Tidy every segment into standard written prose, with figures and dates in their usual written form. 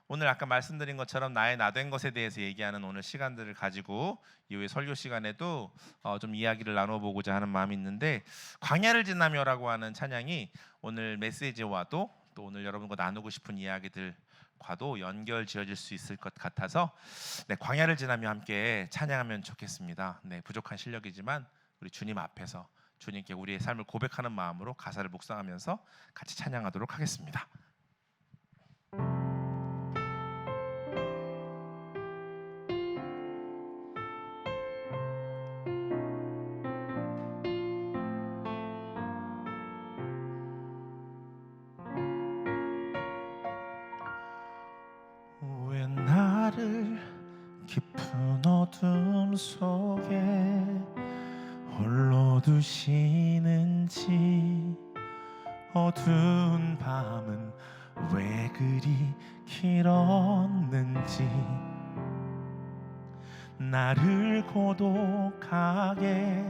오늘 아까 말씀드린 것처럼 나의 나 된 것에 대해서 얘기하는 오늘 시간들을 가지고 이후에 설교 시간에도 좀 이야기를 나눠보고자 하는 마음이 있는데, 광야를 지나며라고 하는 찬양이 오늘 메시지와도 또 오늘 여러분과 나누고 싶은 이야기들과도 연결 지어질 수 있을 것 같아서 광야를 지나며 함께 찬양하면 좋겠습니다. 부족한 실력이지만 우리 주님 앞에서 주님께 우리의 삶을 고백하는 마음으로 가사를 묵상하면서 같이 찬양하도록 하겠습니다. 왜 나를 깊은 어둠 속에 홀로 두시는지, 어두운 밤은 왜 그리 길었는지, 나를 고독하게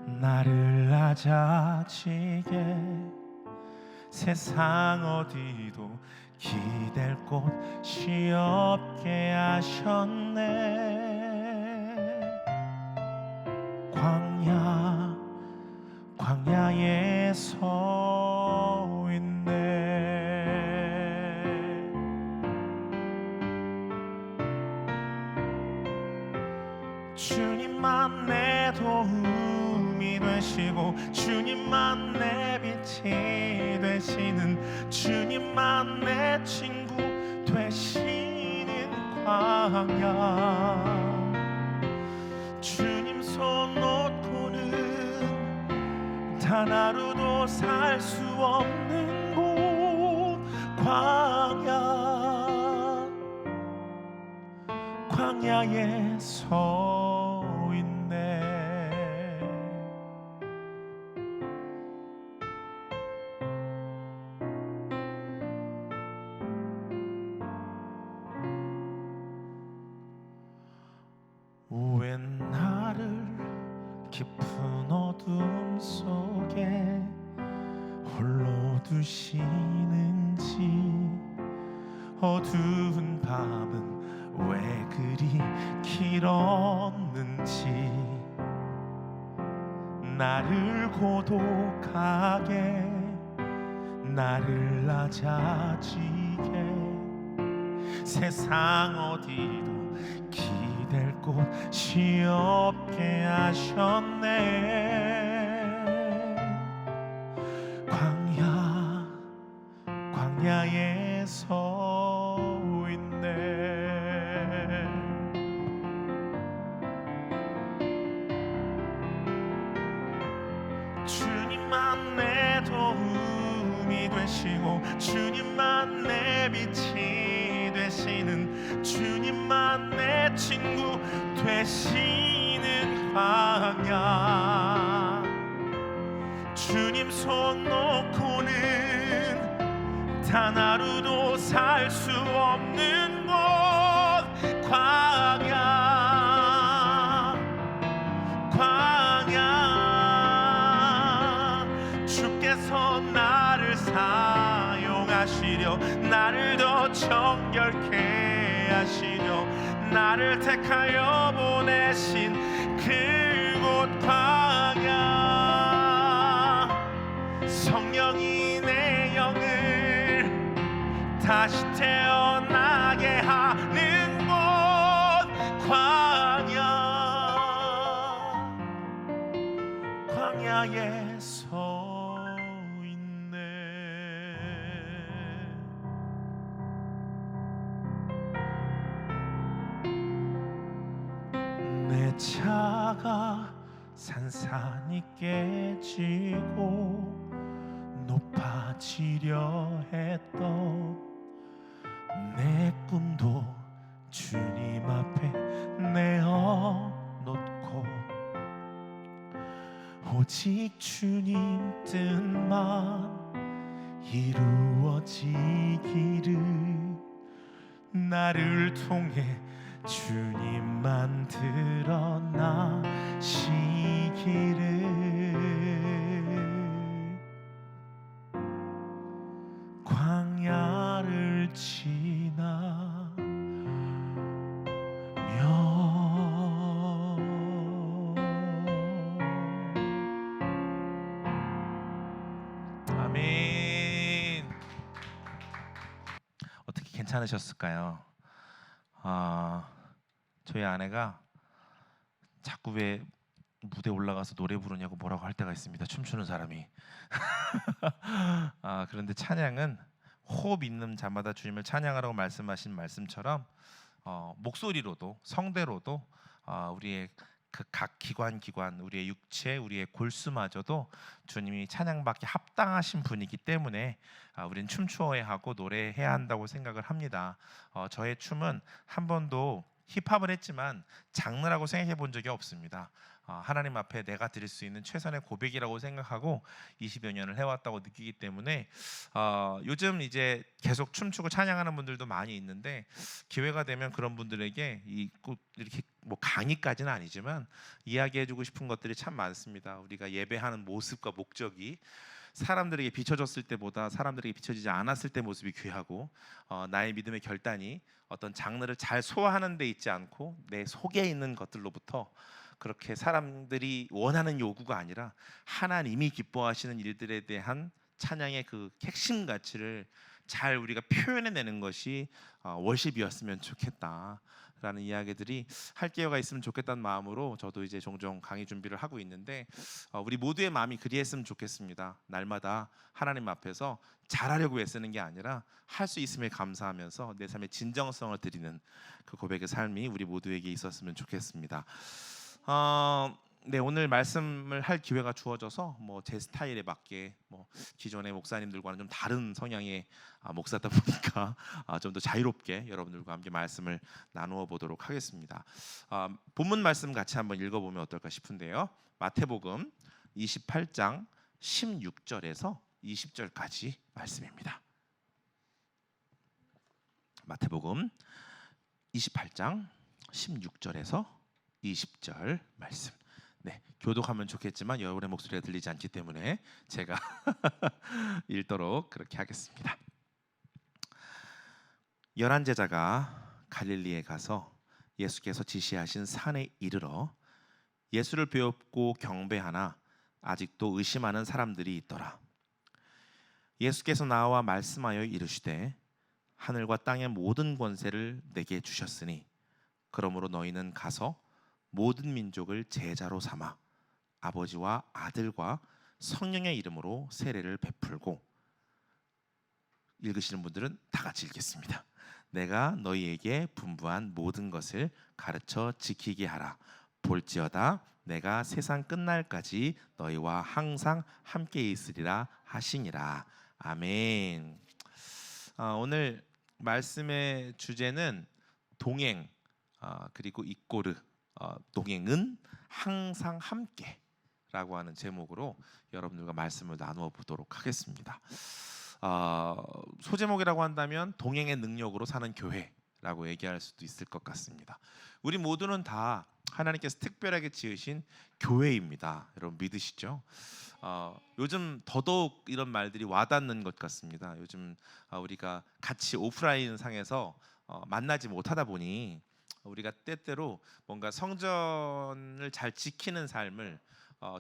나를 낮아지게 세상 어디도 기댈 곳이 없게 하셨네. 광야에 서 있네. 주님만 내 도움이 되시고 주님만 내 빛이 되시는, 주님만 내 친구 되시는 광야. 주님 손 놓고는 단 하루도 살 수 없는 곳, 광야에 서 있네. 왜 나를 깊은 어둠 속에 홀로 두시는지, 어두운 밤은 왜 그리 길었는지, 나를 고독하게 나를 낮아지게 세상 어디도 기댈 곳이 없게 하셨네. 광야에 서 있네. 주님만 내 도움이 되시고 주님만 내 빛이 되시는, 주님만 내 친구 되시는 광야. 주님 손 놓고는 단 하루도 살 수 없는 곳, 광야. 주께서 나를 사용하시려, 나를 더 정결케 하시려, 나를 택하여 보내신 그곳 광야. 성령이 내 영을 다시 태어나게 하는 곳, 광야에 서 있네. 내 차가 산산이 깨지고 높아지려 했던 내 꿈도 주님 앞에 내어놓고, 오직 주님 뜻만 이루어지기를, 나를 통해 주님만 드러나시기를. 광야를 지나 괜찮으셨을까요? 저희 아내가 자꾸 왜 무대 올라가서 노래 부르냐고 뭐라고 할 때가 있습니다. 춤추는 사람이. 그런데 찬양은 호흡 있는 자마다 주님을 찬양하라고 말씀하신 말씀처럼 목소리로도 성대로도 우리의 그 각 기관 우리의 육체 우리의 골수마저도 주님이 찬양받기 합당하신 분이기 때문에 우리는 춤추어야 하고 노래해야 한다고 생각을 합니다. 저의 춤은 한 번도 힙합을 했지만 장르라고 생각해 본 적이 없습니다. 하나님 앞에 내가 드릴 수 있는 최선의 고백이라고 생각하고 20여 년을 해왔다고 느끼기 때문에 요즘 이제 계속 춤추고 찬양하는 분들도 많이 있는데 기회가 되면 그런 분들에게 꼭 이렇게 뭐 강의까지는 아니지만 이야기해주고 싶은 것들이 참 많습니다. 우리가 예배하는 모습과 목적이 사람들에게 비춰졌을 때보다 사람들에게 비춰지지 않았을 때 모습이 귀하고 나의 믿음의 결단이 어떤 장르를 잘 소화하는 데 있지 않고 내 속에 있는 것들로부터 그렇게 사람들이 원하는 요구가 아니라 하나님이 기뻐하시는 일들에 대한 찬양의 그 핵심 가치를 잘 우리가 표현해내는 것이 월십이었으면 좋겠다라는 이야기들이 할 기회가 있으면 좋겠다는 마음으로 저도 이제 종종 강의 준비를 하고 있는데 우리 모두의 마음이 그리했으면 좋겠습니다. 날마다 하나님 앞에서 잘하려고 애쓰는 게 아니라 할 수 있음에 감사하면서 내 삶의 진정성을 드리는 그 고백의 삶이 우리 모두에게 있었으면 좋겠습니다. 네, 오늘 말씀을 할 기회가 주어져서 뭐 제 스타일에 맞게 뭐 기존의 목사님들과는 좀 다른 성향의 목사다 보니까 좀 더 자유롭게 여러분들과 함께 말씀을 나누어 보도록 하겠습니다. 본문 말씀 같이 한번 읽어보면 어떨까 싶은데요. 마태복음 28장 16절에서 20절까지 말씀입니다. 마태복음 28장 16절에서 20절 말씀. 네, 교독하면 좋겠지만 여러분의 목소리가 들리지 않기 때문에 제가 읽도록 그렇게 하겠습니다. 11 제자가 갈릴리에 가서 예수께서 지시하신 산에 이르러 예수를 배웠고 경배하나 아직도 의심하는 사람들이 있더라. 예수께서 나와 말씀하여 이르시되 하늘과 땅의 모든 권세를 내게 주셨으니 그러므로 너희는 가서 모든 민족을 제자로 삼아 아버지와 아들과 성령의 이름으로 세례를 베풀고 읽으시는 분들은 다 같이 읽겠습니다. 내가 너희에게 분부한 모든 것을 가르쳐 지키게 하라. 볼지어다 내가 세상 끝날까지 너희와 항상 함께 있으리라 하시니라. 아멘. 오늘 말씀의 주제는 동행 그리고 이꼬르 동행은 항상 함께라고 하는 제목으로 여러분들과 말씀을 나누어 보도록 하겠습니다. 소제목이라고 한다면 동행의 능력으로 사는 교회라고 얘기할 수도 있을 것 같습니다. 우리 모두는 다 하나님께서 특별하게 지으신 교회입니다. 여러분 믿으시죠? 요즘 더더욱 이런 말들이 와닿는 것 같습니다. 요즘 우리가 같이 오프라인 상에서 만나지 못하다 보니 우리가 때때로 뭔가 성전을 잘 지키는 삶을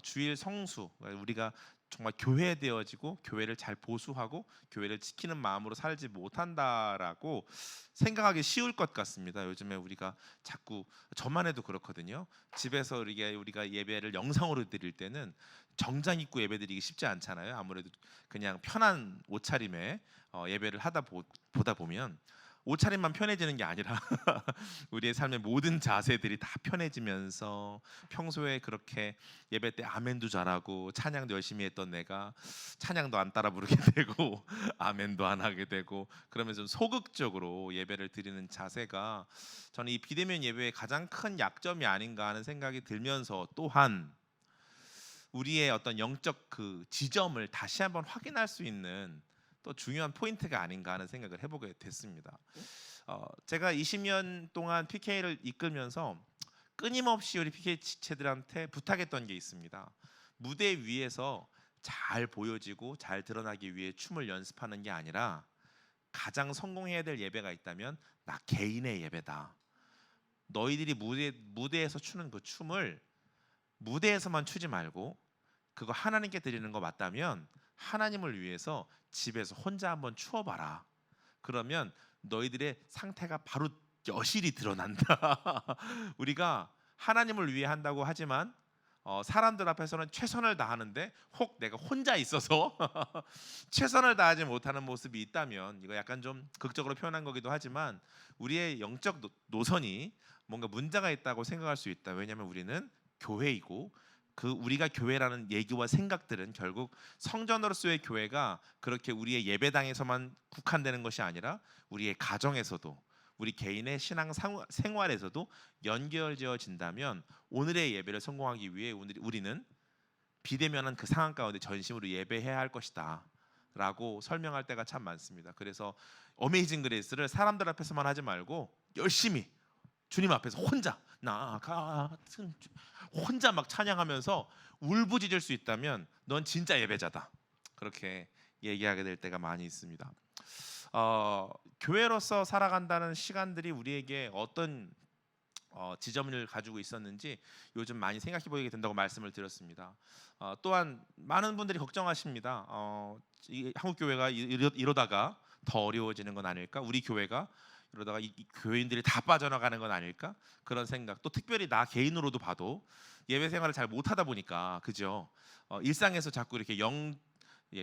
주일 성수 우리가 정말 교회되어지고 교회를 잘 보수하고 교회를 지키는 마음으로 살지 못한다라고 생각하기 쉬울 것 같습니다. 요즘에 우리가 자꾸 저만 해도 그렇거든요. 집에서 우리가 예배를 영상으로 드릴 때는 정장 입고 예배드리기 쉽지 않잖아요. 아무래도 그냥 편한 옷차림에 예배를 보다 보면 옷차림만 편해지는 게 아니라 우리의 삶의 모든 자세들이 다 편해지면서 평소에 그렇게 예배 때 아멘도 잘하고 찬양도 열심히 했던 내가 찬양도 안 따라 부르게 되고 아멘도 안 하게 되고 그러면서 소극적으로 예배를 드리는 자세가 저는 이 비대면 예배의 가장 큰 약점이 아닌가 하는 생각이 들면서 또한 우리의 어떤 영적 그 지점을 다시 한번 확인할 수 있는 또 중요한 포인트가 아닌가 하는 생각을 해보게 됐습니다. 제가 20년 동안 PK를 이끌면서 끊임없이 우리 PK 지체들한테 부탁했던 게 있습니다. 무대 위에서 잘 보여지고 잘 드러나기 위해 춤을 연습하는 게 아니라 가장 성공해야 될 예배가 있다면 나 개인의 예배다. 너희들이 무대에서 추는 그 춤을 무대에서만 추지 말고 그거 하나님께 드리는 거 맞다면 하나님을 위해서 집에서 혼자 한번 추어봐라. 그러면 너희들의 상태가 바로 여실히 드러난다. 우리가 하나님을 위해 한다고 하지만 사람들 앞에서는 최선을 다하는데 혹 내가 혼자 있어서 최선을 다하지 못하는 모습이 있다면, 이거 약간 좀 극적으로 표현한 거기도 하지만 우리의 영적 노선이 뭔가 문제가 있다고 생각할 수 있다. 왜냐하면 우리는 교회이고, 그 우리가 교회라는 얘기와 생각들은 결국 성전으로서의 교회가 그렇게 우리의 예배당에서만 국한되는 것이 아니라 우리의 가정에서도, 우리 개인의 신앙 생활에서도 연결되어진다면 오늘의 예배를 성공하기 위해 우리는 비대면한 그 상황 가운데 전심으로 예배해야 할 것이다 라고 설명할 때가 참 많습니다. 그래서 어메이징 그레이스를 사람들 앞에서만 하지 말고 열심히 주님 앞에서 혼자 나 같은 혼자 막 찬양하면서 울부짖을 수 있다면 넌 진짜 예배자다, 그렇게 얘기하게 될 때가 많이 있습니다. 교회로서 살아간다는 시간들이 우리에게 어떤 지점을 가지고 있었는지 요즘 많이 생각해 보게 된다고 말씀을 드렸습니다. 또한 많은 분들이 걱정하십니다. 이 한국 교회가 이러다가 더 어려워지는 건 아닐까? 우리 교회가 이러다가 이 교인들이 다 빠져나가는 건 아닐까? 그런 생각. 또 특별히 나 개인으로도 봐도 예배 생활을 잘 못하다 보니까, 그죠? 일상에서 자꾸 이렇게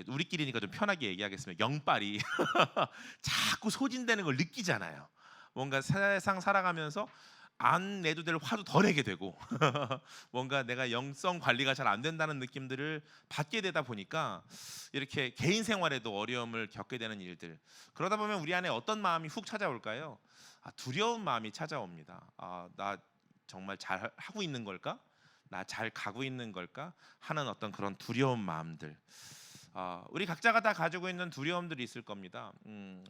우리끼리니까 좀 편하게 얘기하겠습니다. 영빨이 자꾸 소진되는 걸 느끼잖아요. 뭔가 세상 살아가면서 안 내도 될 화도 더 내게 되고 뭔가 내가 영성 관리가 잘 안 된다는 느낌들을 받게 되다 보니까 이렇게 개인 생활에도 어려움을 겪게 되는 일들, 그러다 보면 우리 안에 어떤 마음이 훅 찾아올까요? 두려운 마음이 찾아옵니다. 나 정말 잘 하고 있는 걸까? 나 잘 가고 있는 걸까? 하는 어떤 그런 두려운 마음들. 우리 각자가 다 가지고 있는 두려움들이 있을 겁니다.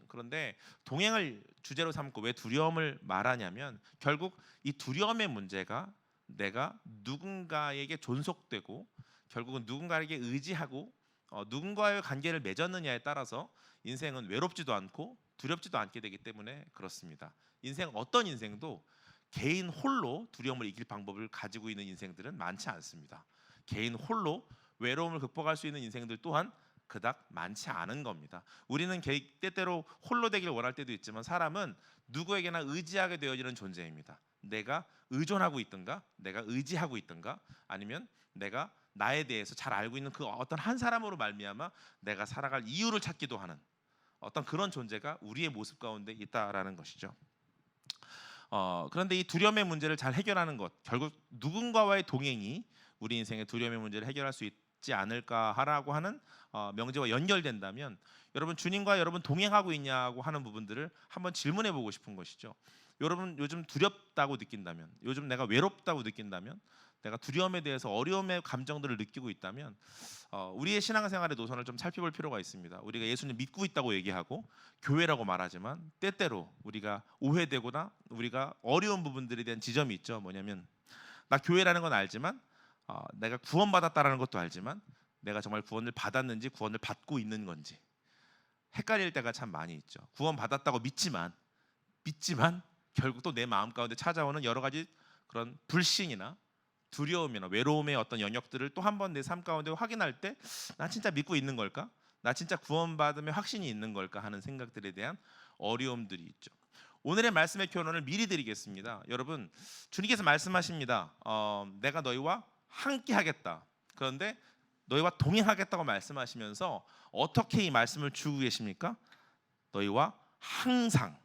그런데 동행을 주제로 삼고 왜 두려움을 말하냐면, 결국 이 두려움의 문제가 내가 누군가에게 존속되고 결국은 누군가에게 의지하고 누군가의 관계를 맺었느냐에 따라서 인생은 외롭지도 않고 두렵지도 않게 되기 때문에 그렇습니다. 어떤 인생도 개인 홀로 두려움을 이길 방법을 가지고 있는 인생들은 많지 않습니다. 개인 홀로 외로움을 극복할 수 있는 인생들 또한 그닥 많지 않은 겁니다. 우리는 때때로 홀로 되길 원할 때도 있지만 사람은 누구에게나 의지하게 되어지는 존재입니다. 내가 의존하고 있든가, 내가 의지하고 있든가, 아니면 내가 나에 대해서 잘 알고 있는 그 어떤 한 사람으로 말미암아 내가 살아갈 이유를 찾기도 하는 어떤 그런 존재가 우리의 모습 가운데 있다라는 것이죠. 그런데 이 두려움의 문제를 잘 해결하는 것, 결국 누군가와의 동행이 우리 인생의 두려움의 문제를 해결할 수 있지 않을까라고 하는 명제와 연결된다면, 여러분 주님과 여러분 동행하고 있냐고 하는 부분들을 한번 질문해 보고 싶은 것이죠. 여러분 요즘 두렵다고 느낀다면, 요즘 내가 외롭다고 느낀다면, 내가 두려움에 대해서 어려움의 감정들을 느끼고 있다면 우리의 신앙생활의 노선을 좀 살펴볼 필요가 있습니다. 우리가 예수님 믿고 있다고 얘기하고 교회라고 말하지만 때때로 우리가 오해되거나 우리가 어려운 부분들에 대한 지점이 있죠. 뭐냐면 나 교회라는 건 알지만 내가 구원받았다라는 것도 알지만 내가 정말 구원을 받았는지 구원을 받고 있는 건지 헷갈릴 때가 참 많이 있죠. 구원받았다고 믿지만 결국 또 내 마음 가운데 찾아오는 여러 가지 그런 불신이나 두려움이나 외로움의 어떤 영역들을 또 한 번 내 삶 가운데 확인할 때 나 진짜 믿고 있는 걸까? 나 진짜 구원받음의 확신이 있는 걸까? 하는 생각들에 대한 어려움들이 있죠. 오늘의 말씀의 결론을 미리 드리겠습니다. 여러분, 주님께서 말씀하십니다. 내가 너희와 함께 하겠다. 그런데 너희와 동행하겠다고 말씀하시면서 어떻게 이 말씀을 주고 계십니까? 너희와 항상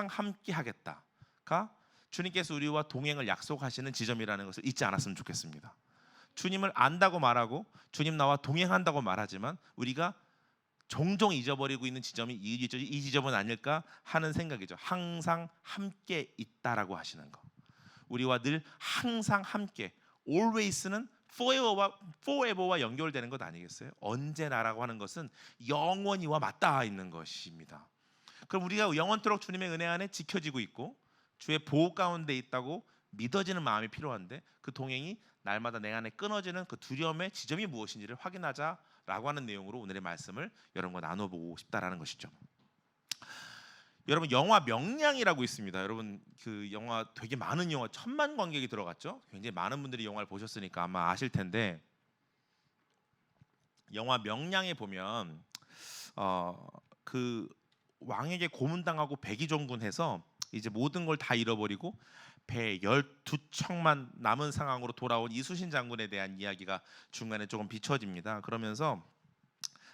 함께 하겠다가 주님께서 우리와 동행을 약속하시는 지점이라는 것을 잊지 않았으면 좋겠습니다. 주님을 안다고 말하고 주님 나와 동행한다고 말하지만 우리가 종종 잊어버리고 있는 지점이 이 지점은 아닐까 하는 생각이죠. 항상 함께 있다라고 하시는 거. 우리와 늘 항상 함께, always는 forever와 연결되는 것 아니겠어요? 언제나라고 하는 것은 영원히와 맞닿아 있는 것입니다. 그럼 우리가 영원토록 주님의 은혜 안에 지켜지고 있고 주의 보호 가운데 있다고 믿어지는 마음이 필요한데, 그 동행이 날마다 내 안에 끊어지는 그 두려움의 지점이 무엇인지를 확인하자라고 하는 내용으로 오늘의 말씀을 여러분과 나눠보고 싶다라는 것이죠. 여러분, 영화 명량이라고 있습니다. 여러분, 그 영화 되게 많은 영화 1000만 관객이 들어갔죠. 굉장히 많은 분들이 영화를 보셨으니까 아마 아실 텐데, 영화 명량에 보면 그 왕에게 고문당하고 백의종군해서 이제 모든 걸 다 잃어버리고 배 12척만 남은 상황으로 돌아온 이순신 장군에 대한 이야기가 중간에 조금 비춰집니다. 그러면서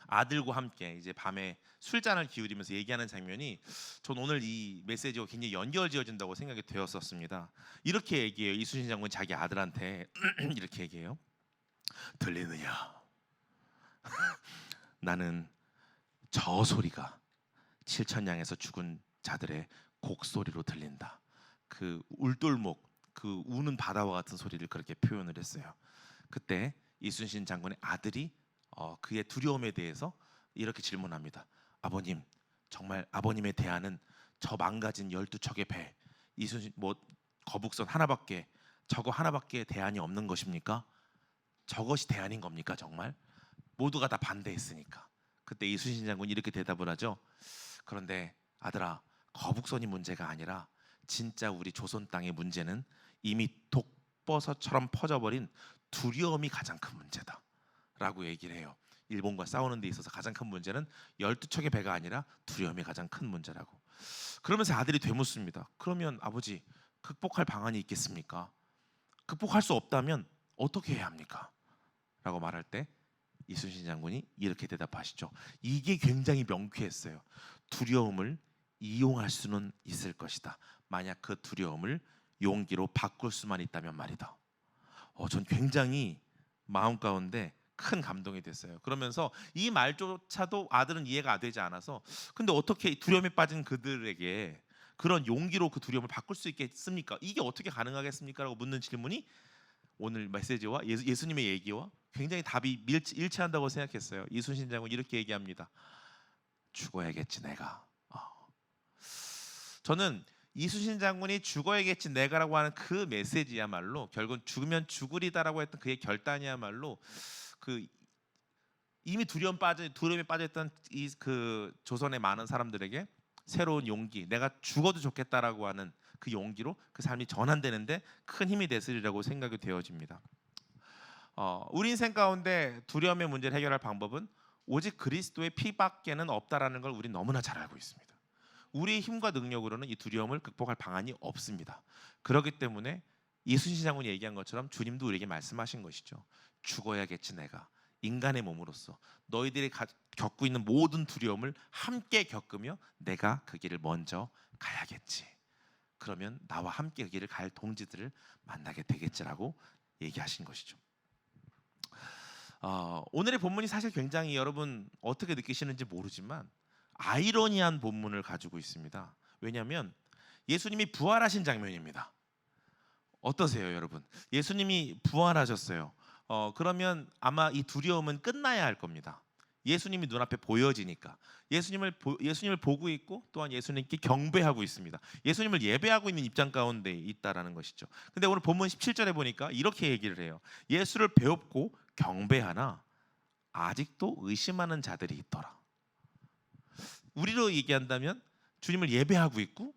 아들과 함께 이제 밤에 술잔을 기울이면서 얘기하는 장면이 전 오늘 이 메시지와 굉장히 연결지어진다고 생각이 되었었습니다. 이렇게 얘기해요. 이순신 장군이 자기 아들한테 이렇게 얘기해요. 들리느냐? 나는 저 소리가 칠천량에서 죽은 자들의 곡소리로 들린다. 그 울돌목, 그 우는 바다와 같은 소리를 그렇게 표현을 했어요. 그때 이순신 장군의 아들이 그의 두려움에 대해서 이렇게 질문합니다. 아버님, 정말 아버님의 대안은 저 망가진 12척의 배, 이순신 거북선 하나밖에, 저거 하나밖에 대안이 없는 것입니까? 저것이 대안인 겁니까 정말? 모두가 다 반대했으니까. 그때 이순신 장군이 이렇게 대답을 하죠. 그런데 아들아, 거북선이 문제가 아니라 진짜 우리 조선 땅의 문제는 이미 독버섯처럼 퍼져버린 두려움이 가장 큰 문제다 라고 얘기를 해요. 일본과 싸우는 데 있어서 가장 큰 문제는 12척의 배가 아니라 두려움이 가장 큰 문제라고. 그러면서 아들이 되묻습니다. 그러면 아버지, 극복할 방안이 있겠습니까? 극복할 수 없다면 어떻게 해야 합니까? 라고 말할 때 이순신 장군이 이렇게 대답하시죠. 이게 굉장히 명쾌했어요. 두려움을 이용할 수는 있을 것이다. 만약 그 두려움을 용기로 바꿀 수만 있다면 말이다. 전 굉장히 마음 가운데 큰 감동이 됐어요. 그러면서 이 말조차도 아들은 이해가 되지 않아서 근데 어떻게 두려움에 빠진 그들에게 그런 용기로 그 두려움을 바꿀 수 있겠습니까? 이게 어떻게 가능하겠습니까? 라고 묻는 질문이 오늘 메시지와 예수님의 얘기와 굉장히 답이 일치한다고 생각했어요. 이순신 장군 이렇게 얘기합니다. 죽어야겠지 내가. 저는 이순신 장군이 죽어야겠지 내가라고 하는 그 메시지야말로 결국 죽으면 죽으리다라고 했던 그의 결단이야말로 그 이미 두려움에 빠져있던 이 그 조선의 많은 사람들에게 새로운 용기, 내가 죽어도 좋겠다라고 하는 그 용기로 그 삶이 전환되는데 큰 힘이 됐으리라고 생각이 되어집니다. 우리 인생 가운데 두려움의 문제를 해결할 방법은 오직 그리스도의 피밖에는 없다라는 걸 우리 너무나 잘 알고 있습니다. 우리의 힘과 능력으로는 이 두려움을 극복할 방안이 없습니다. 그렇기 때문에 이순신 장군이 얘기한 것처럼 주님도 우리에게 말씀하신 것이죠. 죽어야겠지 내가. 인간의 몸으로서 너희들이 겪고 있는 모든 두려움을 함께 겪으며 내가 그 길을 먼저 가야겠지. 그러면 나와 함께 그 길을 갈 동지들을 만나게 되겠지라고 얘기하신 것이죠. 오늘의 본문이 사실 굉장히 여러분 어떻게 느끼시는지 모르지만 아이러니한 본문을 가지고 있습니다. 왜냐하면 예수님이 부활하신 장면입니다. 어떠세요 여러분? 예수님이 부활하셨어요. 그러면 아마 이 두려움은 끝나야 할 겁니다. 예수님이 눈앞에 보여지니까 예수님을 보고 있고 또한 예수님께 경배하고 있습니다. 예수님을 예배하고 있는 입장 가운데 있다라는 것이죠. 근데 오늘 본문 17절에 보니까 이렇게 얘기를 해요. 예수를 배웁고 경배하나 아직도 의심하는 자들이 있더라. 우리로 얘기한다면 주님을 예배하고 있고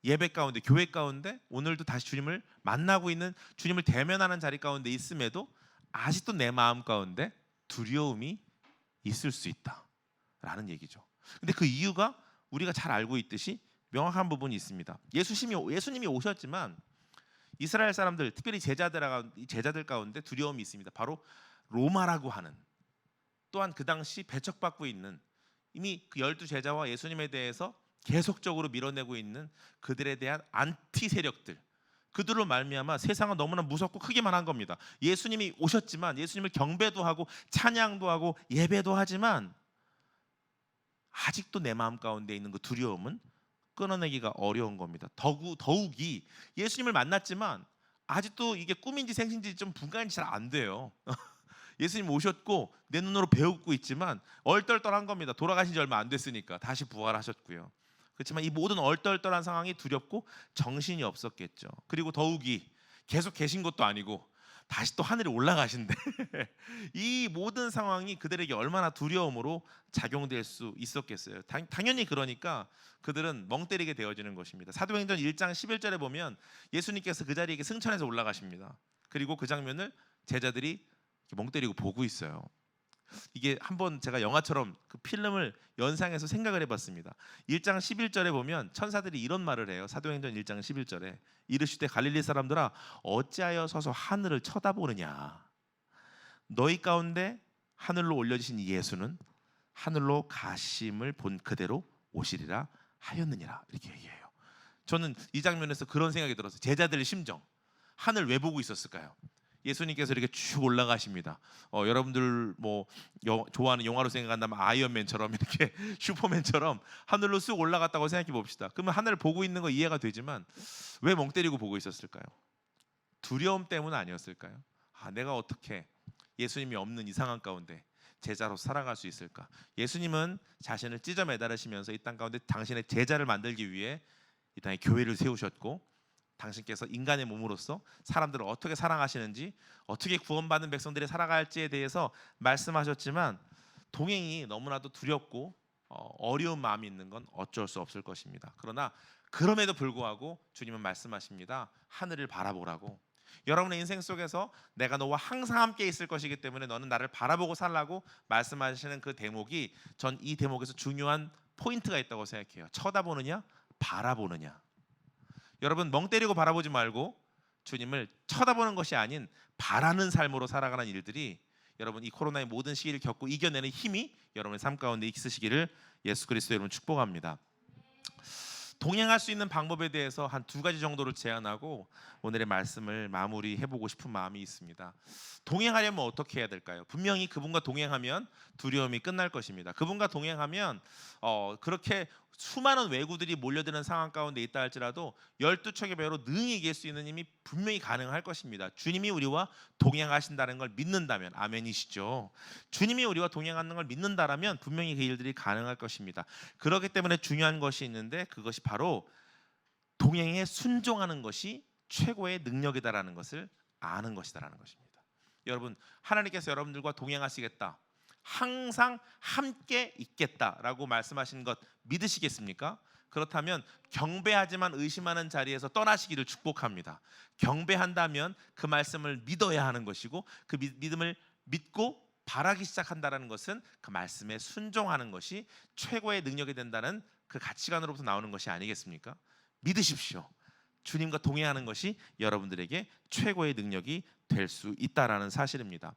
예배 가운데 교회 가운데 오늘도 다시 주님을 만나고 있는 주님을 대면하는 자리 가운데 있음에도 아직도 내 마음 가운데 두려움이 있을 수 있다라는 얘기죠. 근데 그 이유가 우리가 잘 알고 있듯이 명확한 부분이 있습니다. 예수님이 오셨지만 이스라엘 사람들, 특별히 제자들 가운데 두려움이 있습니다. 바로 로마라고 하는, 또한 그 당시 배척받고 있는, 이미 그 12제자와 예수님에 대해서 계속적으로 밀어내고 있는 그들에 대한 안티 세력들, 그들로 말미암아 세상은 너무나 무섭고 크기만 한 겁니다. 예수님이 오셨지만 예수님을 경배도 하고 찬양도 하고 예배도 하지만 아직도 내 마음 가운데 있는 그 두려움은 끊어내기가 어려운 겁니다. 더욱이 예수님을 만났지만 아직도 이게 꿈인지 생신지 좀 분간이 잘 안 돼요. 예수님 오셨고 내 눈으로 배우고 있지만 얼떨떨한 겁니다. 돌아가신 지 얼마 안 됐으니까. 다시 부활하셨고요. 그렇지만 이 모든 얼떨떨한 상황이 두렵고 정신이 없었겠죠. 그리고 더욱이 계속 계신 것도 아니고 다시 또 하늘에 올라가신데 이 모든 상황이 그들에게 얼마나 두려움으로 작용될 수 있었겠어요. 당연히 그러니까 그들은 멍 때리게 되어지는 것입니다. 사도행전 1장 11절에 보면 예수님께서 그 자리에 승천해서 올라가십니다. 그리고 그 장면을 제자들이 멍 때리고 보고 있어요. 이게 한번 제가 영화처럼 그 필름을 연상해서 생각을 해봤습니다. 1장 11절에 보면 천사들이 이런 말을 해요. 사도행전 1장 11절에 이르시되 갈릴리 사람들아 어찌하여 서서 하늘을 쳐다보느냐. 너희 가운데 하늘로 올려지신 이 예수는 하늘로 가심을 본 그대로 오시리라 하였느니라. 이렇게 얘기해요. 저는 이 장면에서 그런 생각이 들었어요. 제자들의 심정, 하늘 왜 보고 있었을까요? 예수님께서 이렇게 쭉 올라가십니다. 여러분들 뭐 좋아하는 영화로 생각한다면 아이언맨처럼 이렇게 슈퍼맨처럼 하늘로 쑥 올라갔다고 생각해 봅시다. 그러면 하늘을 보고 있는 거 이해가 되지만 왜 멍 때리고 보고 있었을까요? 두려움 때문 아니었을까요? 내가 어떻게 예수님이 없는 이 상황 가운데 제자로 살아갈 수 있을까? 예수님은 자신을 찢어 매달으시면서 이 땅 가운데 당신의 제자를 만들기 위해 이 땅에 교회를 세우셨고, 당신께서 인간의 몸으로서 사람들을 어떻게 사랑하시는지, 어떻게 구원받은 백성들이 살아갈지에 대해서 말씀하셨지만, 동행이 너무나도 두렵고 어려운 마음이 있는 건 어쩔 수 없을 것입니다. 그러나 그럼에도 불구하고 주님은 말씀하십니다. 하늘을 바라보라고. 여러분의 인생 속에서 내가 너와 항상 함께 있을 것이기 때문에 너는 나를 바라보고 살라고 말씀하시는 그 대목이, 전 이 대목에서 중요한 포인트가 있다고 생각해요. 쳐다보느냐, 바라보느냐. 여러분, 멍 때리고 바라보지 말고 주님을 쳐다보는 것이 아닌 바라는 삶으로 살아가는 일들이, 여러분 이 코로나의 모든 시기를 겪고 이겨내는 힘이 여러분의 삶 가운데 있으시기를 예수 그리스도 여러분 축복합니다. 동행할 수 있는 방법에 대해서 한 2가지 정도를 제안하고 오늘의 말씀을 마무리해보고 싶은 마음이 있습니다. 동행하려면 어떻게 해야 될까요? 분명히 그분과 동행하면 두려움이 끝날 것입니다. 그분과 동행하면 그렇게 수많은 왜구들이 몰려드는 상황 가운데 있다 할지라도 12척의 배로 능히 이길 수 있는 힘이 분명히 가능할 것입니다. 주님이 우리와 동행하신다는 걸 믿는다면, 아멘이시죠? 주님이 우리와 동행하는 걸 믿는다라면 분명히 그 일들이 가능할 것입니다. 그렇기 때문에 중요한 것이 있는데, 그것이 바로 동행에 순종하는 것이 최고의 능력이다라는 것을 아는 것이다라는 것입니다. 여러분, 하나님께서 여러분들과 동행하시겠다, 항상 함께 있겠다라고 말씀하신 것 믿으시겠습니까? 그렇다면 경배하지만 의심하는 자리에서 떠나시기를 축복합니다. 경배한다면 그 말씀을 믿어야 하는 것이고, 그 믿음을 믿고 바라기 시작한다는 것은 그 말씀에 순종하는 것이 최고의 능력이 된다는 그 가치관으로부터 나오는 것이 아니겠습니까? 믿으십시오. 주님과 동행하는 것이 여러분들에게 최고의 능력이 될 수 있다라는 사실입니다.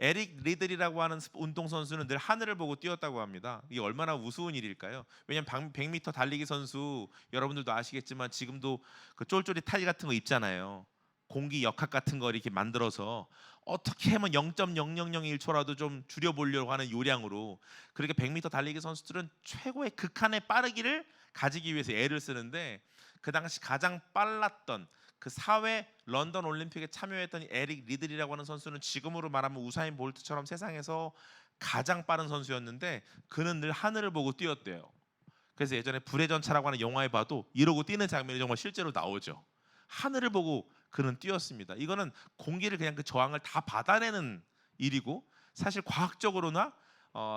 에릭 리들이라고 하는 운동선수는 늘 하늘을 보고 뛰었다고 합니다. 이게 얼마나 우스운 일일까요? 왜냐하면 100m 달리기 선수, 여러분들도 아시겠지만 지금도 그 쫄쫄이 타이 같은 거 입잖아요. 공기 역학 같은 거 이렇게 만들어서 어떻게 하면 0.0001초라도 좀 줄여보려고 하는 요량으로, 그렇게 100m 달리기 선수들은 최고의 극한의 빠르기를 가지기 위해서 애를 쓰는데, 그 당시 가장 빨랐던 그 4회 런던 올림픽에 참여했던 에릭 리들이라고 하는 선수는 지금으로 말하면 우사인 볼트처럼 세상에서 가장 빠른 선수였는데, 그는 늘 하늘을 보고 뛰었대요. 그래서 예전에 불의 전차라고 하는 영화에 봐도 이러고 뛰는 장면이 정말 실제로 나오죠. 하늘을 보고 그는 뛰었습니다. 이거는 공기를 그냥 그 저항을 다 받아내는 일이고, 사실 과학적으로나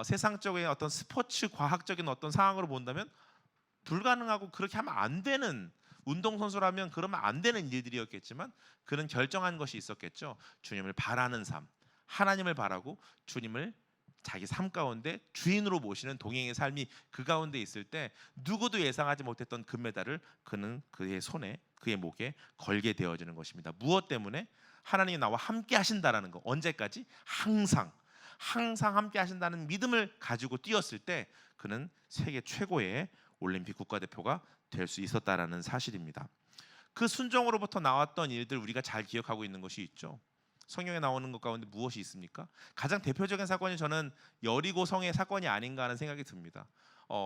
세상적인 어떤 스포츠 과학적인 어떤 상황으로 본다면 불가능하고 그렇게 하면 안 되는, 운동선수라면 그러면 안 되는 일들이었겠지만 그는 결정한 것이 있었겠죠. 주님을 바라는 삶, 하나님을 바라고 주님을 자기 삶 가운데 주인으로 모시는 동행의 삶이 그 가운데 있을 때, 누구도 예상하지 못했던 금메달을 그는 그의 손에, 그의 목에 걸게 되어지는 것입니다. 무엇 때문에? 하나님이 나와 함께 하신다라는 거. 언제까지? 항상 함께 하신다는 믿음을 가지고 뛰었을 때 그는 세계 최고의 올림픽 국가대표가 될 수 있었다라는 사실입니다. 그 순종으로부터 나왔던 일들 우리가 잘 기억하고 있는 것이 있죠. 성경에 나오는 것 가운데 무엇이 있습니까? 가장 대표적인 사건이 저는 여리고 성의 사건이 아닌가 하는 생각이 듭니다.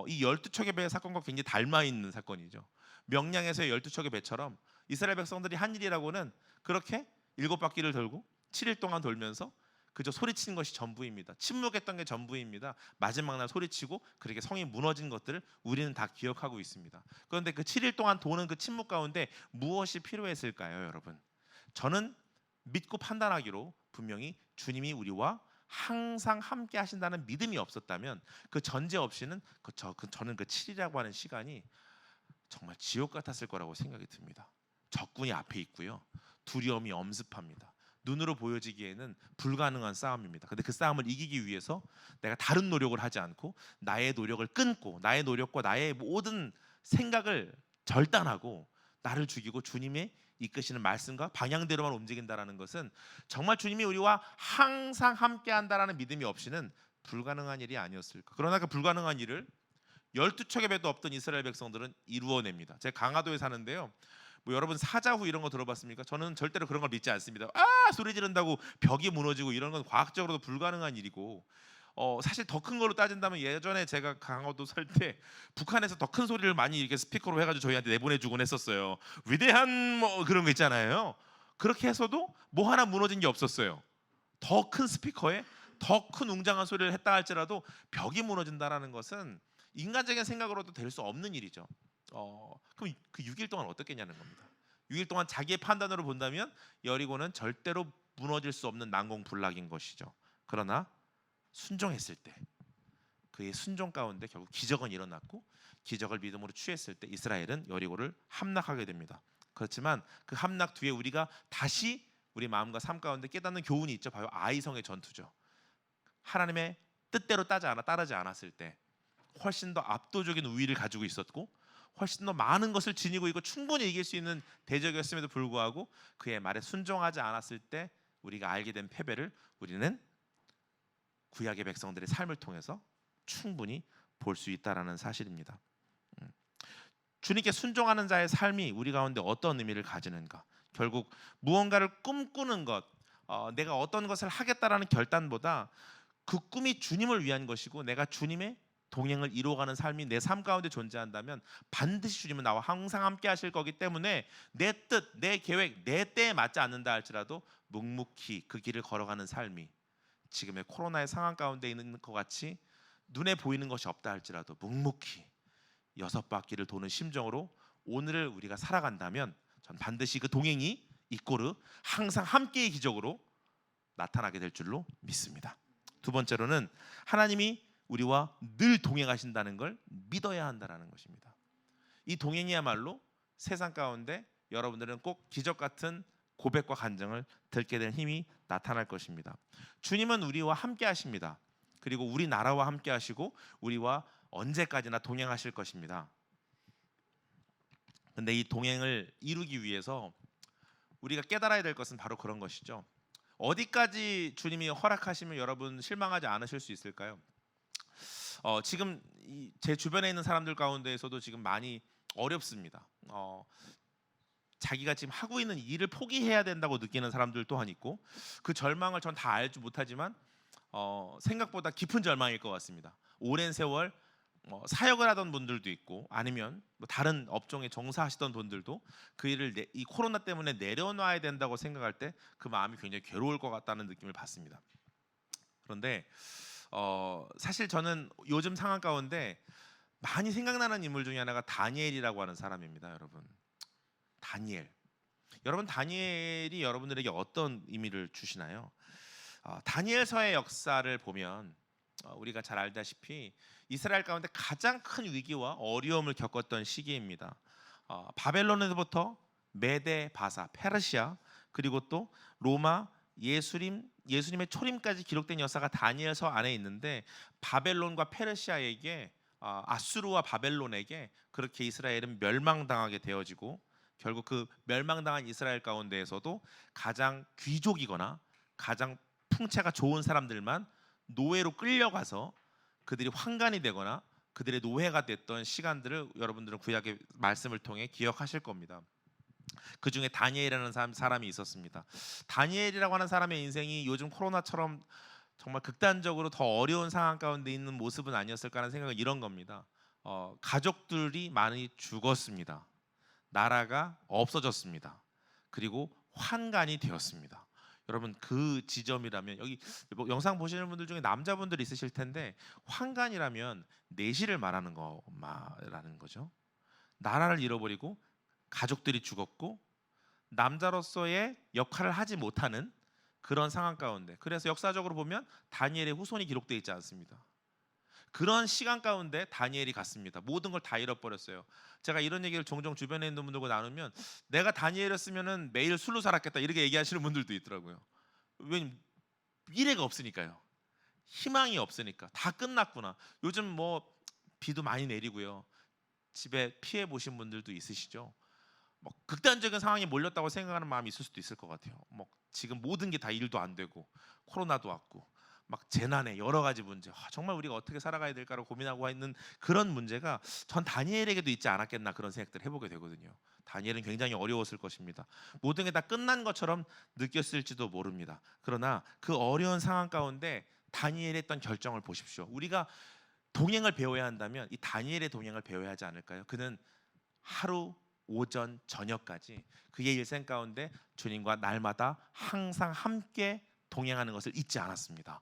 이 12척의 배 사건과 굉장히 닮아 있는 사건이죠. 명량에서의 12척의 배처럼 이스라엘 백성들이 한 일이라고는 그렇게 7바퀴를 돌고 7일 동안 돌면서 그저 소리치는 것이 전부입니다. 침묵했던 게 전부입니다. 마지막 날 소리치고 그렇게 성이 무너진 것들을 우리는 다 기억하고 있습니다. 그런데 그 7일 동안 도는 그 침묵 가운데 무엇이 필요했을까요, 여러분? 저는 믿고 판단하기로 분명히 주님이 우리와 항상 함께 하신다는 믿음이 없었다면, 그 전제 없이는 저는 그 7이라고 하는 시간이 정말 지옥 같았을 거라고 생각이 듭니다. 적군이 앞에 있고요. 두려움이 엄습합니다. 눈으로 보여지기에는 불가능한 싸움입니다. 근데 그 싸움을 이기기 위해서 내가 다른 노력을 하지 않고 나의 노력을 끊고 나의 노력과 나의 모든 생각을 절단하고 나를 죽이고 주님의 이끄시는 말씀과 방향대로만 움직인다라는 것은 정말 주님이 우리와 항상 함께한다라는 믿음이 없이는 불가능한 일이 아니었을까. 그러나 그 불가능한 일을 12척의 배도 없던 이스라엘 백성들은 이루어냅니다. 제가 강화도에 사는데요. 뭐 여러분 사자후 이런 거 들어봤습니까? 저는 절대로 그런 걸 믿지 않습니다. 소리 지른다고 벽이 무너지고 이런 건 과학적으로도 불가능한 일이고 사실 더 큰 걸로 따진다면 예전에 제가 강화도 살 때 북한에서 더 큰 소리를 많이 이렇게 스피커로 해가지고 저희한테 내보내주곤 했었어요. 위대한 뭐 그런 거 있잖아요. 그렇게 해서도 뭐 하나 무너진 게 없었어요. 더 큰 스피커에 더 큰 웅장한 소리를 했다 할지라도 벽이 무너진다라는 것은 인간적인 생각으로도 될 수 없는 일이죠. 그럼 그 6일 동안 어떻겠냐는 겁니다. 6일 동안 자기의 판단으로 본다면 여리고는 절대로 무너질 수 없는 난공불락인 것이죠. 그러나 순종했을 때 그의 순종 가운데 결국 기적은 일어났고 기적을 믿음으로 취했을 때 이스라엘은 여리고를 함락하게 됩니다. 그렇지만 그 함락 뒤에 우리가 다시 우리 마음과 삶 가운데 깨닫는 교훈이 있죠. 바로 아이성의 전투죠. 하나님의 뜻대로 따르지 않았을 때 훨씬 더 압도적인 우위를 가지고 있었고 훨씬 더 많은 것을 지니고 있고 충분히 이길 수 있는 대적이었음에도 불구하고 그의 말에 순종하지 않았을 때 우리가 알게 된 패배를 우리는 구약의 백성들의 삶을 통해서 충분히 볼 수 있다라는 사실입니다. 주님께 순종하는 자의 삶이 우리 가운데 어떤 의미를 가지는가? 결국 무언가를 꿈꾸는 것, 내가 어떤 것을 하겠다라는 결단보다 그 꿈이 주님을 위한 것이고 내가 주님의 동행을 이루어가는 삶이 내 삶 가운데 존재한다면 반드시 주님은 나와 항상 함께 하실 거기 때문에 내 뜻, 내 계획, 내 때에 맞지 않는다 할지라도 묵묵히 그 길을 걸어가는 삶이 지금의 코로나의 상황 가운데 있는 것 같이 눈에 보이는 것이 없다 할지라도 묵묵히 6바퀴를 도는 심정으로 오늘을 우리가 살아간다면 전 반드시 그 동행이 이꼬르 항상 함께의 기적으로 나타나게 될 줄로 믿습니다. 두 번째로는 하나님이 우리와 늘 동행하신다는 걸 믿어야 한다는 것입니다. 이 동행이야말로 세상 가운데 여러분들은 꼭 기적 같은 고백과 간증을 듣게 될 힘이 나타날 것입니다. 주님은 우리와 함께 하십니다. 그리고 우리 나라와 함께 하시고 우리와 언제까지나 동행하실 것입니다. 근데 이 동행을 이루기 위해서 우리가 깨달아야 될 것은 바로 그런 것이죠. 어디까지 주님이 허락하시면 여러분 실망하지 않으실 수 있을까요? 지금 제 주변에 있는 사람들 가운데에서도 지금 많이 어렵습니다. 자기가 지금 하고 있는 일을 포기해야 된다고 느끼는 사람들 또한 있고 그 절망을 전 다 알지 못하지만 생각보다 깊은 절망일 것 같습니다. 오랜 세월 사역을 하던 분들도 있고 아니면 뭐 다른 업종에 종사하시던 분들도 그 일을 이 코로나 때문에 내려놔야 된다고 생각할 때 그 마음이 굉장히 괴로울 것 같다는 느낌을 받습니다. 그런데 사실 저는 요즘 상황 가운데 많이 생각나는 인물 중에 하나가 다니엘이라고 하는 사람입니다. 여러분, 다니엘. 여러분, 다니엘이 여러분들에게 어떤 의미를 주시나요? 다니엘서의 역사를 보면 우리가 잘 알다시피 이스라엘 가운데 가장 큰 위기와 어려움을 겪었던 시기입니다. 바벨론에서부터 메데, 바사, 페르시아 그리고 또 로마, 예수님의 초림까지 기록된 역사가 다니엘서 안에 있는데 바벨론과 페르시아에게 아수르와 바벨론에게 그렇게 이스라엘은 멸망당하게 되어지고 결국 그 멸망당한 이스라엘 가운데에서도 가장 귀족이거나 가장 풍채가 좋은 사람들만 노예로 끌려가서 그들이 환관이 되거나 그들의 노예가 됐던 시간들을 여러분들은 구약의 말씀을 통해 기억하실 겁니다. 그 중에 다니엘이라는 사람이 있었습니다. 다니엘이라고 하는 사람의 인생이 요즘 코로나처럼 정말 극단적으로 더 어려운 상황 가운데 있는 모습은 아니었을까 하는 생각은 이런 겁니다. 가족들이 많이 죽었습니다. 나라가 없어졌습니다. 그리고 환관이 되었습니다. 여러분 그 지점이라면 여기 뭐 영상 보시는 분들 중에 남자분들이 있으실 텐데 환관이라면 내시를 말하는 거죠. 나라를 잃어버리고 가족들이 죽었고 남자로서의 역할을 하지 못하는 그런 상황 가운데 그래서 역사적으로 보면 다니엘의 후손이 기록되어 있지 않습니다. 그런 시간 가운데 다니엘이 갔습니다. 모든 걸 다 잃어버렸어요. 제가 이런 얘기를 종종 주변에 있는 분들과 나누면 내가 다니엘이었으면은 매일 술로 살았겠다 이렇게 얘기하시는 분들도 있더라고요. 왜냐면 미래가 없으니까요. 희망이 없으니까 다 끝났구나. 요즘 뭐 비도 많이 내리고요. 집에 피해 보신 분들도 있으시죠. 뭐 극단적인 상황이 몰렸다고 생각하는 마음이 있을 수도 있을 것 같아요. 뭐 지금 모든 게 다 일도 안 되고 코로나도 왔고 막 재난에 여러 가지 문제. 정말 우리가 어떻게 살아가야 될까를 고민하고 있는 그런 문제가 전 다니엘에게도 있지 않았겠나 그런 생각들을 해보게 되거든요. 다니엘은 굉장히 어려웠을 것입니다. 모든 게 다 끝난 것처럼 느꼈을지도 모릅니다. 그러나 그 어려운 상황 가운데 다니엘이 했던 결정을 보십시오. 우리가 동행을 배워야 한다면 이 다니엘의 동행을 배워야 하지 않을까요? 그는 하루 오전 저녁까지 그의 일생 가운데 주님과 날마다 항상 함께 동행하는 것을 잊지 않았습니다.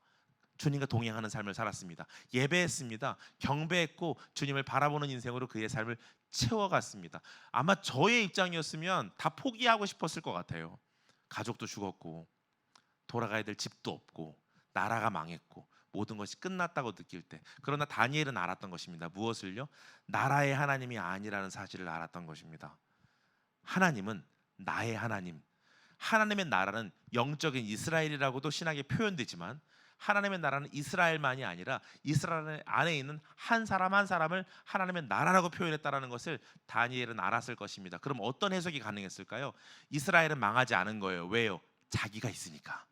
주님과 동행하는 삶을 살았습니다. 예배했습니다. 경배했고 주님을 바라보는 인생으로 그의 삶을 채워갔습니다. 아마 저의 입장이었으면 다 포기하고 싶었을 것 같아요. 가족도 죽었고 돌아가야 될 집도 없고 나라가 망했고 모든 것이 끝났다고 느낄 때, 그러나 다니엘은 알았던 것입니다. 무엇을요? 나라의 하나님이 아니라는 사실을 알았던 것입니다. 하나님은 나의 하나님. 하나님의 나라는 영적인 이스라엘이라고도 신학에 표현되지만 하나님의 나라는 이스라엘만이 아니라 이스라엘 안에 있는 한 사람 한 사람을 하나님의 나라라고 표현했다는 것을 다니엘은 알았을 것입니다. 그럼 어떤 해석이 가능했을까요? 이스라엘은 망하지 않은 거예요. 왜요? 자기가 있으니까.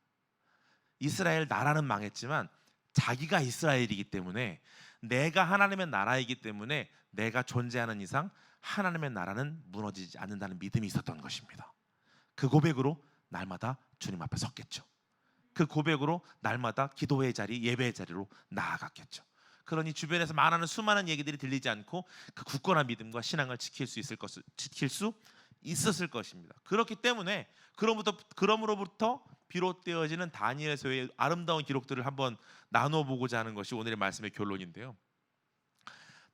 이스라엘 나라는 망했지만 자기가 이스라엘이기 때문에, 내가 하나님의 나라이기 때문에 내가 존재하는 이상 하나님의 나라는 무너지지 않는다는 믿음이 있었던 것입니다. 그 고백으로 날마다 주님 앞에 섰겠죠. 그 고백으로 날마다 기도의 자리, 예배의 자리로 나아갔겠죠. 그러니 주변에서 말하는 수많은 얘기들이 들리지 않고 그 굳건한 믿음과 신앙을 지킬 수 있었을 것입니다. 그렇기 때문에 그러므로부터 비롯되어지는 다니엘서의 아름다운 기록들을 한번 나눠 보고자 하는 것이 오늘의 말씀의 결론인데요.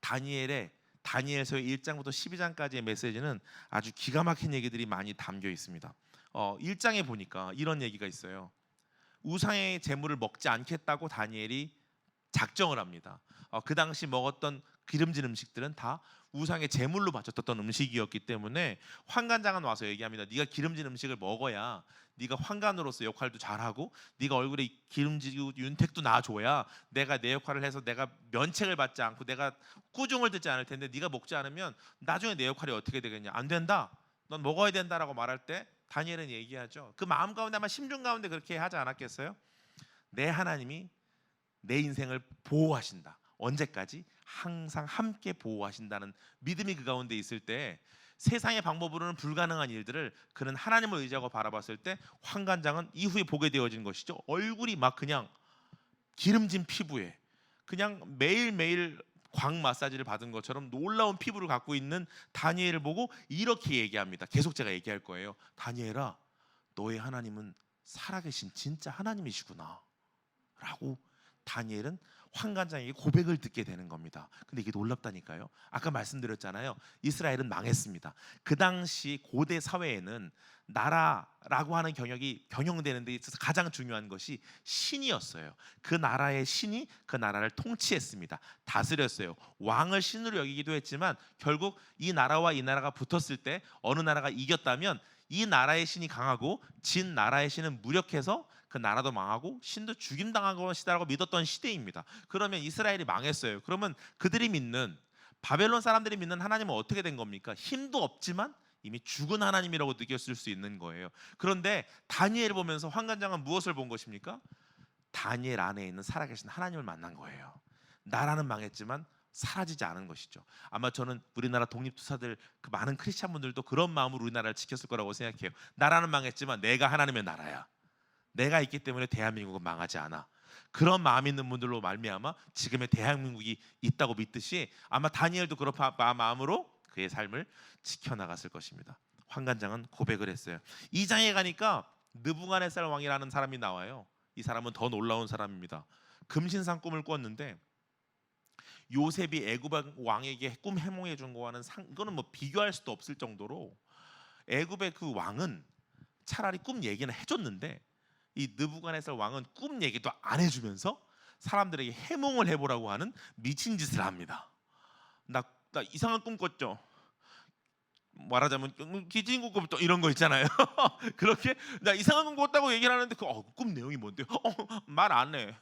다니엘서의 1장부터 12장까지의 메시지는 아주 기가 막힌 얘기들이 많이 담겨 있습니다. 1장에 보니까 이런 얘기가 있어요. 우상의 제물을 먹지 않겠다고 다니엘이 작정을 합니다. 그 당시 먹었던 기름진 음식들은 다 우상의 제물로 바쳤던 음식이었기 때문에 환관장은 와서 얘기합니다. 네가 기름진 음식을 먹어야 네가 환관으로서 역할도 잘하고 네가 얼굴에 기름지고 윤택도 놔줘야 내가 내 역할을 해서 내가 면책을 받지 않고 내가 꾸중을 듣지 않을 텐데, 네가 먹지 않으면 나중에 내 역할이 어떻게 되겠냐. 안 된다. 넌 먹어야 된다라고 말할 때 다니엘은 얘기하죠. 그 마음 가운데 아마 심중 가운데 그렇게 하지 않았겠어요? 내 하나님이 내 인생을 보호하신다. 언제까지? 항상 함께 보호하신다는 믿음이 그 가운데 있을 때 세상의 방법으로는 불가능한 일들을 그는 하나님을 의지하고 바라봤을 때 환관장은 이후에 보게 되어진 것이죠. 얼굴이 막 그냥 기름진 피부에 그냥 매일매일 광 마사지를 받은 것처럼 놀라운 피부를 갖고 있는 다니엘을 보고 이렇게 얘기합니다. 계속 제가 얘기할 거예요. 다니엘아, 너의 하나님은 살아계신 진짜 하나님이시구나 라고 다니엘은 환관장에게 고백을 듣게 되는 겁니다. 근데 이게 놀랍다니까요. 아까 말씀드렸잖아요. 이스라엘은 망했습니다. 그 당시 고대 사회에는 나라라고 하는 경영이 경영되는 데 있어서 가장 중요한 것이 신이었어요. 그 나라의 신이 그 나라를 통치했습니다. 다스렸어요. 왕을 신으로 여기기도 했지만 결국 이 나라와 이 나라가 붙었을 때 어느 나라가 이겼다면 이 나라의 신이 강하고 진 나라의 신은 무력해서 그 나라도 망하고 신도 죽임당한 것이다라고 믿었던 시대입니다. 그러면 이스라엘이 망했어요. 그러면 그들이 믿는, 바벨론 사람들이 믿는 하나님은 어떻게 된 겁니까? 힘도 없지만 이미 죽은 하나님이라고 느꼈을 수 있는 거예요. 그런데 다니엘을 보면서 환관장은 무엇을 본 것입니까? 다니엘 안에 있는 살아계신 하나님을 만난 거예요. 나라는 망했지만 사라지지 않은 것이죠. 아마 저는 우리나라 독립투사들 그 많은 크리스찬 분들도 그런 마음으로 우리나라를 지켰을 거라고 생각해요. 나라는 망했지만 내가 하나님의 나라야. 내가 있기 때문에 대한민국은 망하지 않아. 그런 마음 있는 분들로 말미암아 지금의 대한민국이 있다고 믿듯이 아마 다니엘도 그런 마음으로 그의 삶을 지켜나갔을 것입니다. 환관장은 고백을 했어요. 2장에 가니까 느부갓네살 왕이라는 사람이 나와요. 이 사람은 더 놀라운 사람입니다. 금신상 꿈을 꿨는데 요셉이 애굽 왕에게 꿈 해몽해 준 거와는 이거는 뭐 비교할 수도 없을 정도로 애굽의 그 왕은 차라리 꿈 얘기는 해줬는데 이 느부갓네살 왕은 꿈 얘기도 안 해주면서 사람들에게 해몽을 해보라고 하는 미친 짓을 합니다. 나 이상한 꿈 꿨죠. 말하자면 기진국금 또 이런 거 있잖아요. 그렇게 나 이상한 꿈 꿨다고 얘기를 하는데 꿈 내용이 뭔데요? 말 안 해.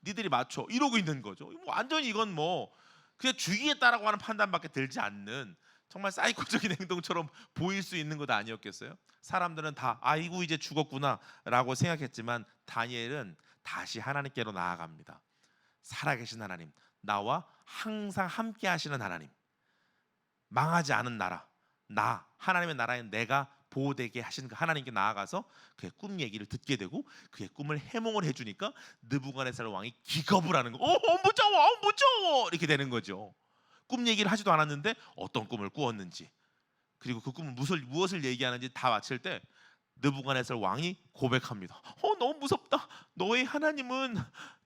니들이 맞춰 이러고 있는 거죠. 완전히 이건 그냥 주의에 따라고 하는 판단밖에 들지 않는 정말 사이코적인 행동처럼 보일 수 있는 것 아니었겠어요? 사람들은 다 아이고 이제 죽었구나라고 생각했지만 다니엘은 다시 하나님께로 나아갑니다. 살아계신 하나님, 나와 항상 함께 하시는 하나님, 망하지 않은 나라, 하나님의 나라에 내가 보호되게 하신 그 하나님께 나아가서 그의 꿈 얘기를 듣게 되고 그의 꿈을 해몽을 해주니까 느부갓네살 왕이 기겁을 하는 거. 무서워 이렇게 되는 거죠. 꿈 얘기를 하지도 않았는데 어떤 꿈을 꾸었는지, 그리고 그 꿈은 무엇을 얘기하는지 다 마칠 때 느부갓네살 왕이 고백합니다. 너무 무섭다. 너의 하나님은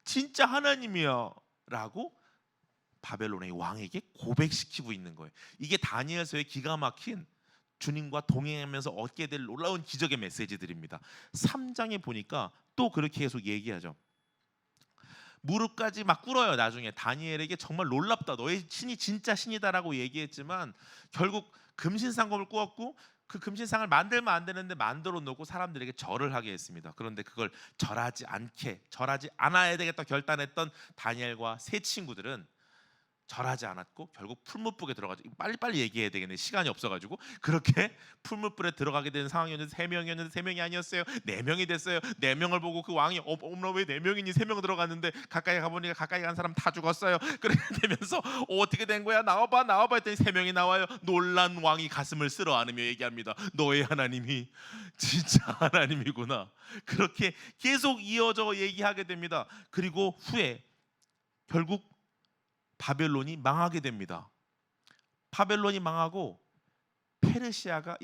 진짜 하나님이야 라고 바벨론의 왕에게 고백시키고 있는 거예요. 이게 다니엘서의 기가 막힌 주님과 동행하면서 얻게 될 놀라운 기적의 메시지들입니다. 3장에 보니까 또 그렇게 계속 얘기하죠. 무릎까지 막 꿇어요. 나중에 다니엘에게 정말 놀랍다, 너의 신이 진짜 신이다라고 얘기했지만 결국 금신상검을 꾸었고 그 금신상을 만들면 안 되는데 만들어 놓고 사람들에게 절을 하게 했습니다. 그런데 그걸 절하지 않아야 되겠다 결단했던 다니엘과 세 친구들은 절하지 않았고 결국 풀무불에 들어가죠. 빨리빨리 얘기해야 되겠네, 시간이 없어가지고. 그렇게 풀무불에 들어가게 된 상황이었는데 3명이었는데 3명이 아니었어요. 4명이 됐어요. 4명을 보고 그 왕이 어머나 왜 4명이니, 3명 들어갔는데 가까이 가보니까 가까이 간 사람 다 죽었어요. 그렇게 되면서 어떻게 된 거야, 나와봐 했더니 3명이 나와요. 놀란 왕이 가슴을 쓸어 안으며 얘기합니다. 너의 하나님이 진짜 하나님이구나. 그렇게 계속 이어져 얘기하게 됩니다. 그리고 후에 결국 바벨론이 망하게 됩니다. 바벨론이 망하고 페르시아가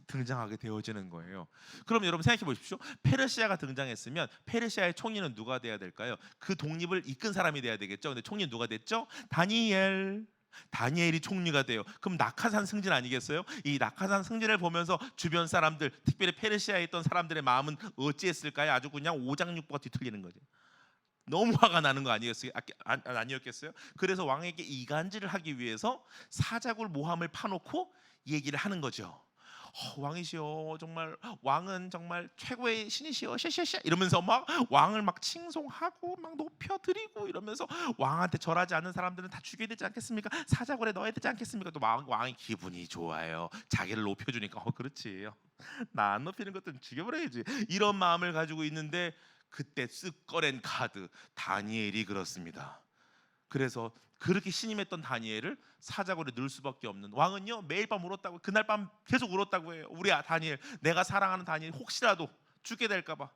등장하게 되어지는 거예요. 그럼 여러분 생각해 보십시오. 페르시아가 등장했으면 페르시아의 총리는 누가 돼야 될까요? 그 독립을 이끈 사람이 돼야 되겠죠. 근데 총리는 누가 됐죠? 다니엘이 총리가 돼요. 그럼 낙하산 승진 아니겠어요? 이 낙하산 승진을 보면서 주변 사람들, 특별히 페르시아에 있던 사람들의 마음은 어찌했을까요? 아주 그냥 오장육부가 뒤틀리는 거죠. 너무 화가 나는 거 아니었겠어요? 그래서 왕에게 이간질을 하기 위해서 사자굴 모함을 파놓고 얘기를 하는 거죠. 왕이시여, 정말 왕은 정말 최고의 신이시여, 샤샤샤 이러면서 막 왕을 막 칭송하고 막 높여드리고 이러면서 왕한테 절하지 않는 사람들은 다 죽여야 되지 않겠습니까? 사자굴에 넣어야 되지 않겠습니까? 또 왕이 기분이 좋아요. 자기를 높여주니까 그렇지, 나 안 높이는 것들은 죽여버려야지, 이런 마음을 가지고 있는데 그때 쓱 꺼낸 카드, 다니엘이 그렇습니다. 그래서 그렇게 신임했던 다니엘을 사자굴에 넣을 수밖에 없는 왕은요, 매일 밤 울었다고, 그날 밤 계속 울었다고 해요. 우리 다니엘, 내가 사랑하는 다니엘 혹시라도 죽게 될까봐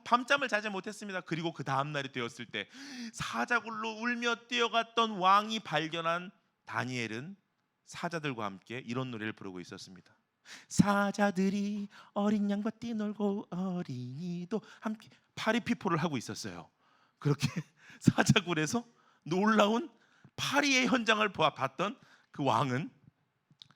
밤잠을 자지 못했습니다. 그리고 그 다음 날이 되었을 때 사자굴로 울며 뛰어갔던 왕이 발견한 다니엘은 사자들과 함께 이런 노래를 부르고 있었습니다. 사자들이 어린 양과 뛰놀고 어린이도 함께 파리피포를 하고 있었어요. 그렇게 사자굴에서 놀라운 파리의 현장을 봤던 그 왕은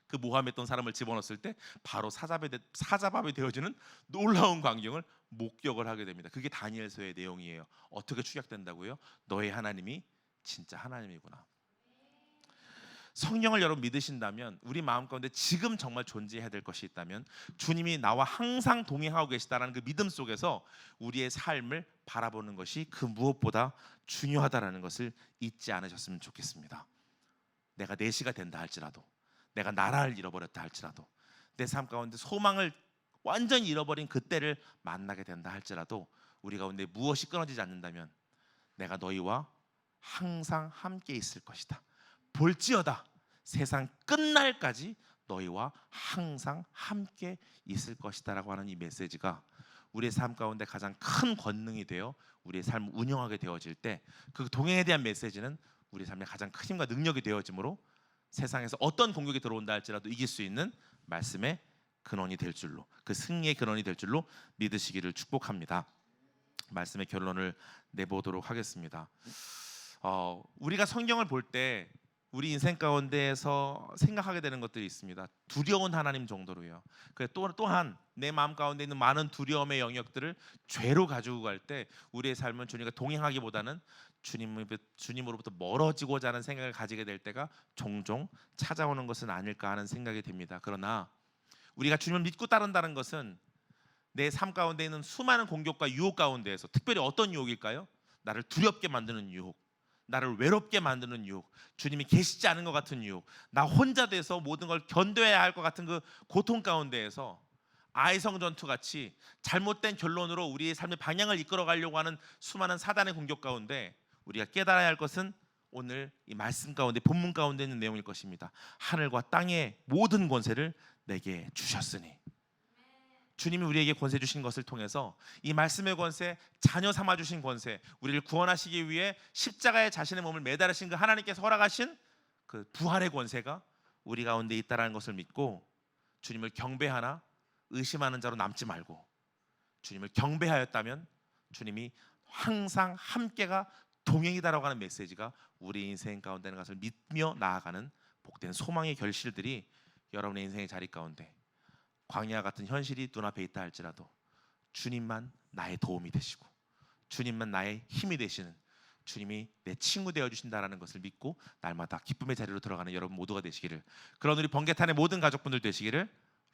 그 모함했던 사람을 집어넣었을 때 바로 사자밥이 되어지는 놀라운 광경을 목격을 하게 됩니다. 그게 다니엘서의 내용이에요. 어떻게 축약된다고요? 너의 하나님이 진짜 하나님이구나. 성령을 여러분 믿으신다면, 우리 마음 가운데 지금 정말 존재해야 될 것이 있다면 주님이 나와 항상 동행하고 계시다는 그 믿음 속에서 우리의 삶을 바라보는 것이 그 무엇보다 중요하다는 것을 잊지 않으셨으면 좋겠습니다. 내가 내시가 된다 할지라도, 내가 나라를 잃어버렸다 할지라도, 내 삶 가운데 소망을 완전히 잃어버린 그때를 만나게 된다 할지라도 우리 가운데 무엇이 끊어지지 않는다면 내가 너희와 항상 함께 있을 것이다. 볼지어다 세상 끝날까지 너희와 항상 함께 있을 것이다 라고 하는 이 메시지가 우리의 삶 가운데 가장 큰 권능이 되어 우리의 삶을 운영하게 되어질 때, 그 동행에 대한 메시지는 우리 삶의 가장 큰 힘과 능력이 되어지므로 세상에서 어떤 공격이 들어온다 할지라도 이길 수 있는 말씀의 근원이 될 줄로, 그 승리의 근원이 될 줄로 믿으시기를 축복합니다. 말씀의 결론을 내보도록 하겠습니다. 우리가 성경을 볼 때 우리 인생 가운데에서 생각하게 되는 것들이 있습니다. 두려운 하나님 정도로요. 또한 내 마음 가운데 있는 많은 두려움의 영역들을 죄로 가지고 갈 때 우리의 삶은 주님과 동행하기보다는 주님으로부터 멀어지고자 하는 생각을 가지게 될 때가 종종 찾아오는 것은 아닐까 하는 생각이 듭니다. 그러나 우리가 주님을 믿고 따른다는 것은 내 삶 가운데 있는 수많은 공격과 유혹 가운데에서 특별히 어떤 유혹일까요? 나를 두렵게 만드는 유혹, 나를 외롭게 만드는 유혹, 주님이 계시지 않은 것 같은 유혹, 나 혼자 돼서 모든 걸 견뎌야 할 것 같은 그 고통 가운데에서 아이성 전투 같이 잘못된 결론으로 우리의 삶의 방향을 이끌어 가려고 하는 수많은 사단의 공격 가운데 우리가 깨달아야 할 것은 오늘 이 말씀 가운데, 본문 가운데 있는 내용일 것입니다. 하늘과 땅의 모든 권세를 내게 주셨으니, 주님이 우리에게 권세 주신 것을 통해서 이 말씀의 권세, 자녀 삼아 주신 권세, 우리를 구원하시기 위해 십자가에 자신의 몸을 매달으신 그 하나님께서 허락하신 그 부활의 권세가 우리 가운데 있다라는 것을 믿고 주님을 경배하나 의심하는 자로 남지 말고, 주님을 경배하였다면 주님이 항상 함께가 동행이다라고 하는 메시지가 우리 인생 가운데 있는 것을 믿며 나아가는 복된 소망의 결실들이 여러분의 인생의 자리 가운데 광야 같은 현실이 눈앞에 있다 할지라도 주님만 나의 도움이 되시고 주님만 나의 힘이 되시는, 주님이 내 친구 되어 주신다라는 것을 믿고 날마다 기쁨의 자리로 들어가는 여러분 모두가 되시기를, 그런 우리 번개탄의 모든 가족분들 되시기를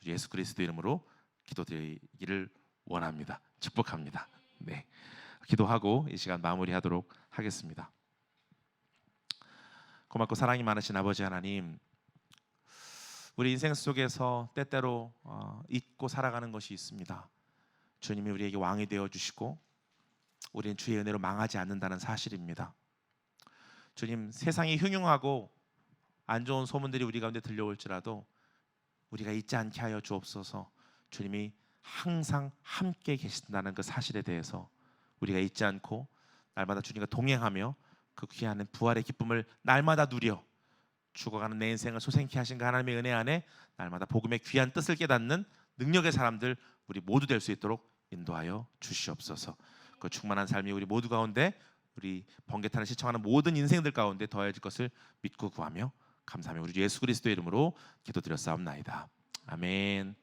예수 그리스도 이름으로 기도드리기를 원합니다. 축복합니다. 네, 기도하고 이 시간 마무리하도록 하겠습니다. 고맙고 사랑이 많으신 아버지 하나님, 우리 인생 속에서 때때로 잊고 살아가는 것이 있습니다. 주님이 우리에게 왕이 되어주시고 우리는 주의 은혜로 망하지 않는다는 사실입니다. 주님, 세상이 흉흉하고 안 좋은 소문들이 우리 가운데 들려올지라도 우리가 잊지 않게 하여 주옵소서. 주님이 항상 함께 계신다는 그 사실에 대해서 우리가 잊지 않고 날마다 주님과 동행하며 그 귀한 부활의 기쁨을 날마다 누려 죽어가는 내 인생을 소생케 하신 그 하나님의 은혜 안에 날마다 복음의 귀한 뜻을 깨닫는 능력의 사람들 우리 모두 될 수 있도록 인도하여 주시옵소서. 그 충만한 삶이 우리 모두 가운데, 우리 번개탄을 시청하는 모든 인생들 가운데 더해질 것을 믿고 구하며 감사하며 우리 예수 그리스도의 이름으로 기도드렸사옵나이다. 아멘.